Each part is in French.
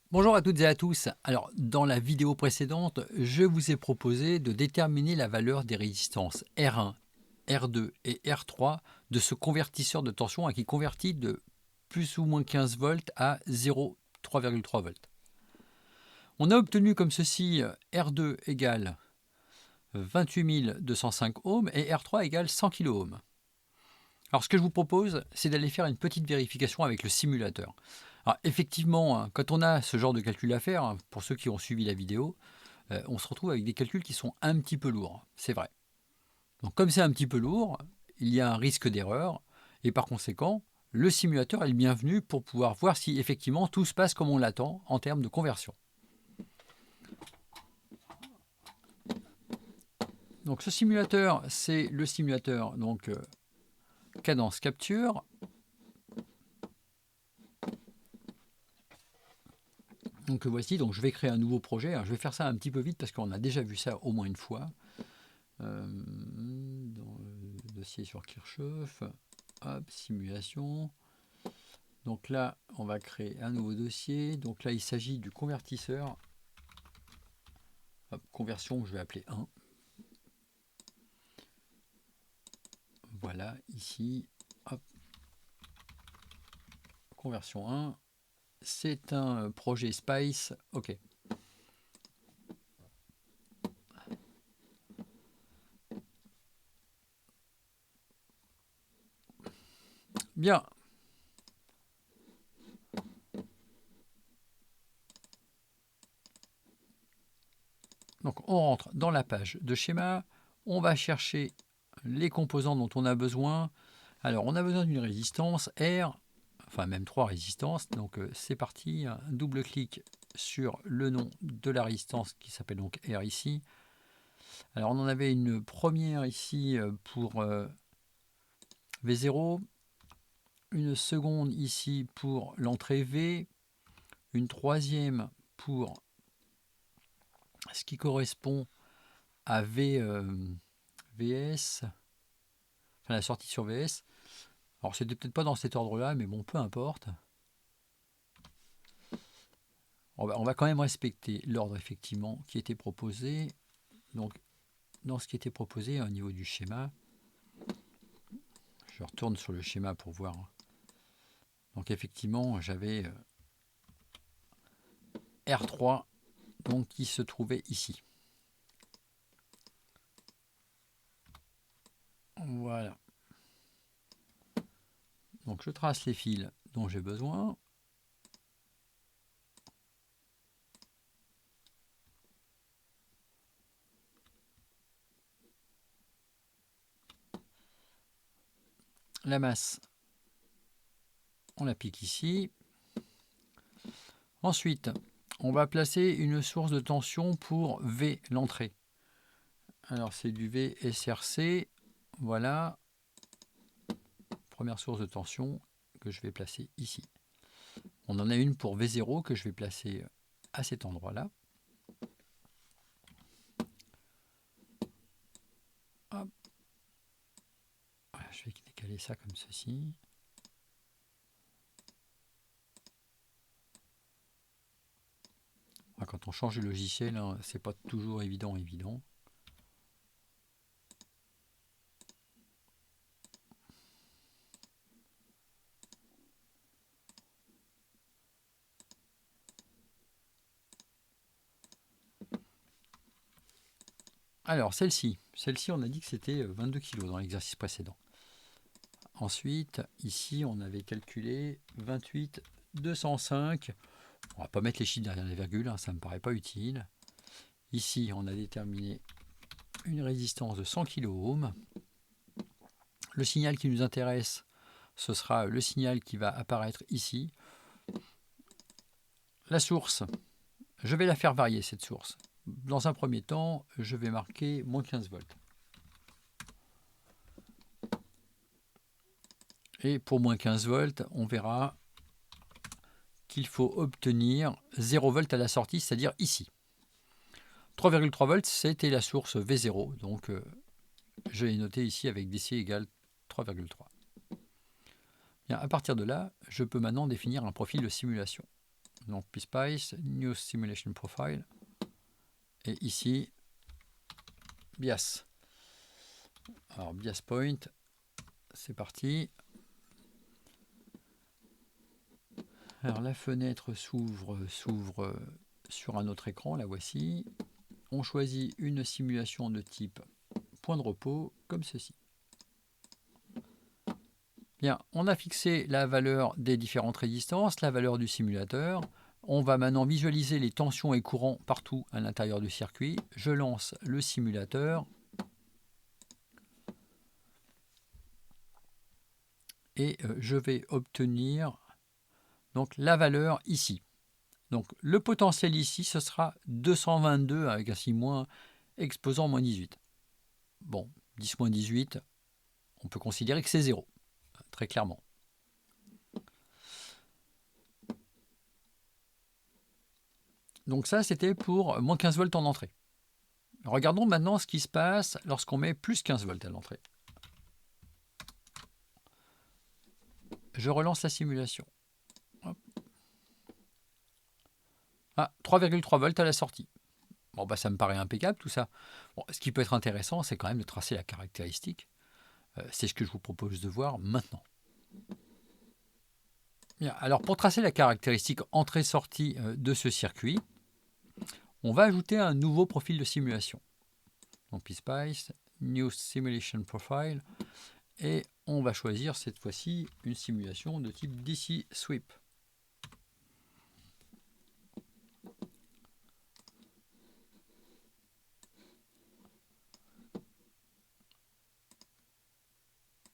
Bonjour à toutes et à tous. Alors, dans la vidéo précédente, je vous ai proposé de déterminer la valeur des résistances R1, R2 et R3 de ce convertisseur de tension qui convertit de plus ou moins 15 volts à 0,3,3 volts. On a obtenu comme ceci R2 égale 28 205 ohms et R3 égale 100 kΩ. Alors ce que je vous propose, c'est d'aller faire une petite vérification avec le simulateur. Alors effectivement, quand on a ce genre de calcul à faire, pour ceux qui ont suivi la vidéo, on se retrouve avec des calculs qui sont un petit peu lourds, c'est vrai. Donc comme c'est un petit peu lourd, il y a un risque d'erreur, et par conséquent, le simulateur est le bienvenu pour pouvoir voir si effectivement tout se passe comme on l'attend en termes de conversion. Donc ce simulateur, c'est le simulateur Cadence Capture. Donc voici, donc je vais créer un nouveau projet. Alors, je vais faire ça un petit peu vite parce qu'on a déjà vu ça au moins une fois. Dans le dossier sur Kirchhoff, hop, simulation. Donc là, on va créer un nouveau dossier. Donc là, il s'agit du convertisseur. Hop, conversion, je vais appeler 1. Voilà, ici, hop, conversion 1. C'est un projet Spice. OK. Bien. Donc on rentre dans la page de schéma. On va chercher les composants dont on a besoin. Alors on a besoin d'une résistance R, enfin même 3 résistances. Donc c'est parti. Un double clic sur le nom de la résistance qui s'appelle donc R ici. Alors on en avait une première ici pour V0, une seconde ici pour l'entrée V, une troisième pour ce qui correspond à VS, enfin la sortie sur VS. Alors c'était peut-être pas dans cet ordre-là, mais bon, peu importe. On va quand même respecter l'ordre effectivement qui était proposé. Donc dans ce qui était proposé au niveau du schéma, je retourne sur le schéma pour voir. Donc effectivement, j'avais R3 donc qui se trouvait ici. Voilà. Donc je trace les fils dont j'ai besoin. La masse, on l'applique ici. Ensuite, on va placer une source de tension pour V, l'entrée. Alors c'est du VSRC. Voilà. Première source de tension que je vais placer ici. On en a une pour V0 que je vais placer à cet endroit-là. Voilà, je vais décaler ça comme ceci. Quand on change de logiciel, hein, c'est pas toujours évident. Alors celle-ci, on a dit que c'était 22 kg dans l'exercice précédent. Ensuite, ici, on avait calculé 28 205. On va pas mettre les chiffres derrière les virgules, hein, ça me paraît pas utile. Ici, on a déterminé une résistance de 100 kΩ. Le signal qui nous intéresse, ce sera le signal qui va apparaître ici. La source, je vais la faire varier cette source. Dans un premier temps, je vais marquer moins 15 volts. Et pour moins 15 volts, on verra qu'il faut obtenir 0 volts à la sortie, c'est-à-dire ici. 3,3 volts, c'était la source V0, donc je l'ai noté ici avec DC égale 3,3. À partir de là, je peux maintenant définir un profil de simulation. Donc PSpice, New Simulation Profile. Et ici, Bias. Alors Bias Point, c'est parti. Alors la fenêtre s'ouvre sur un autre écran, la voici. On choisit une simulation de type point de repos, comme ceci. Bien, on a fixé la valeur des différentes résistances, la valeur du simulateur. On va maintenant visualiser les tensions et courants partout à l'intérieur du circuit. Je lance le simulateur. Et je vais obtenir donc la valeur ici. Donc le potentiel ici, ce sera 222 avec un signe exposant moins 18. Bon, 10 moins 18, on peut considérer que c'est 0, très clairement. Donc ça, c'était pour moins 15 volts en entrée. Regardons maintenant ce qui se passe lorsqu'on met plus 15 volts à l'entrée. Je relance la simulation. Hop. Ah, 3,3 volts à la sortie. Bon, bah, ça me paraît impeccable tout ça. Bon, ce qui peut être intéressant, c'est quand même de tracer la caractéristique. C'est ce que je vous propose de voir maintenant. Bien, alors pour tracer la caractéristique entrée-sortie de ce circuit, on va ajouter un nouveau profil de simulation. Donc PSpice, New Simulation Profile, et on va choisir cette fois-ci une simulation de type DC Sweep.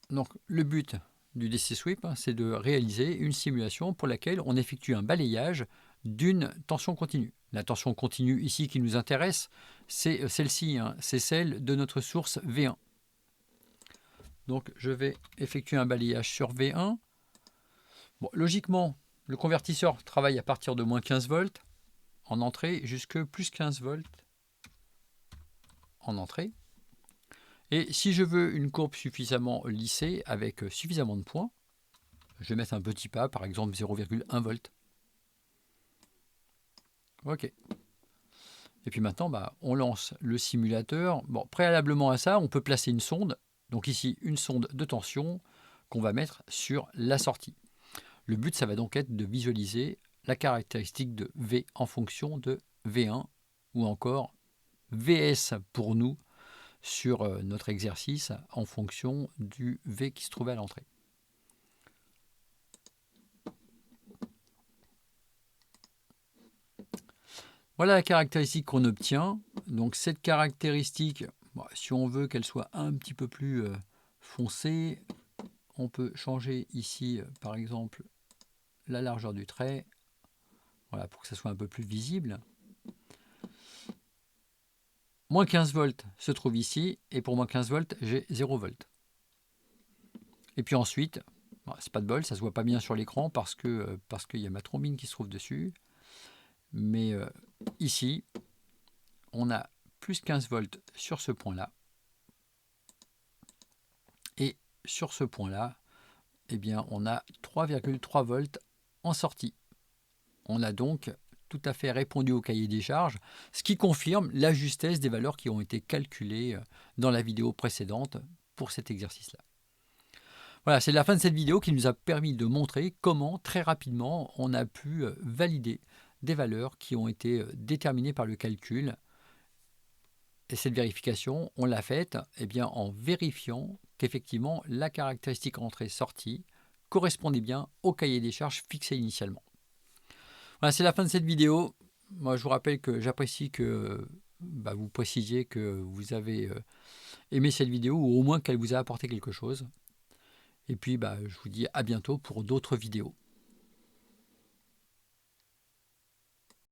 Donc le but du DC Sweep, c'est de réaliser une simulation pour laquelle on effectue un balayage d'une tension continue. La tension continue ici qui nous intéresse, c'est celle-ci, c'est celle de notre source V1. Donc je vais effectuer un balayage sur V1. Bon, logiquement, le convertisseur travaille à partir de moins 15 volts en entrée jusque plus 15 volts en entrée. Et si je veux une courbe suffisamment lissée avec suffisamment de points, je vais mettre un petit pas, par exemple 0,1 volt. OK. Et puis maintenant, on lance le simulateur. Bon, préalablement à ça, on peut placer une sonde. Donc ici, une sonde de tension qu'on va mettre sur la sortie. Le but, ça va donc être de visualiser la caractéristique de V en fonction de V1 ou encore VS pour nous sur notre exercice en fonction du V qui se trouvait à l'entrée. Voilà la caractéristique qu'on obtient. Donc cette caractéristique, si on veut qu'elle soit un petit peu plus foncée, on peut changer ici, par exemple, la largeur du trait, voilà, pour que ça soit un peu plus visible. Moins 15 volts se trouve ici, et pour moins 15 volts, j'ai 0 volts. Et puis ensuite, c'est pas de bol, ça se voit pas bien sur l'écran parce qu'il y a ma trombine qui se trouve dessus. Mais ici, on a plus 15 volts sur ce point-là. Et sur ce point-là, eh bien, on a 3,3 volts en sortie. On a donc tout à fait répondu au cahier des charges, ce qui confirme la justesse des valeurs qui ont été calculées dans la vidéo précédente pour cet exercice-là. Voilà, c'est la fin de cette vidéo qui nous a permis de montrer comment très rapidement on a pu valider des valeurs qui ont été déterminées par le calcul. Et cette vérification, on l'a faite en vérifiant qu'effectivement la caractéristique entrée-sortie correspondait bien au cahier des charges fixé initialement. Voilà, c'est la fin de cette vidéo. Moi, je vous rappelle que j'apprécie que vous précisiez que vous avez aimé cette vidéo ou au moins qu'elle vous a apporté quelque chose. Et puis, je vous dis à bientôt pour d'autres vidéos.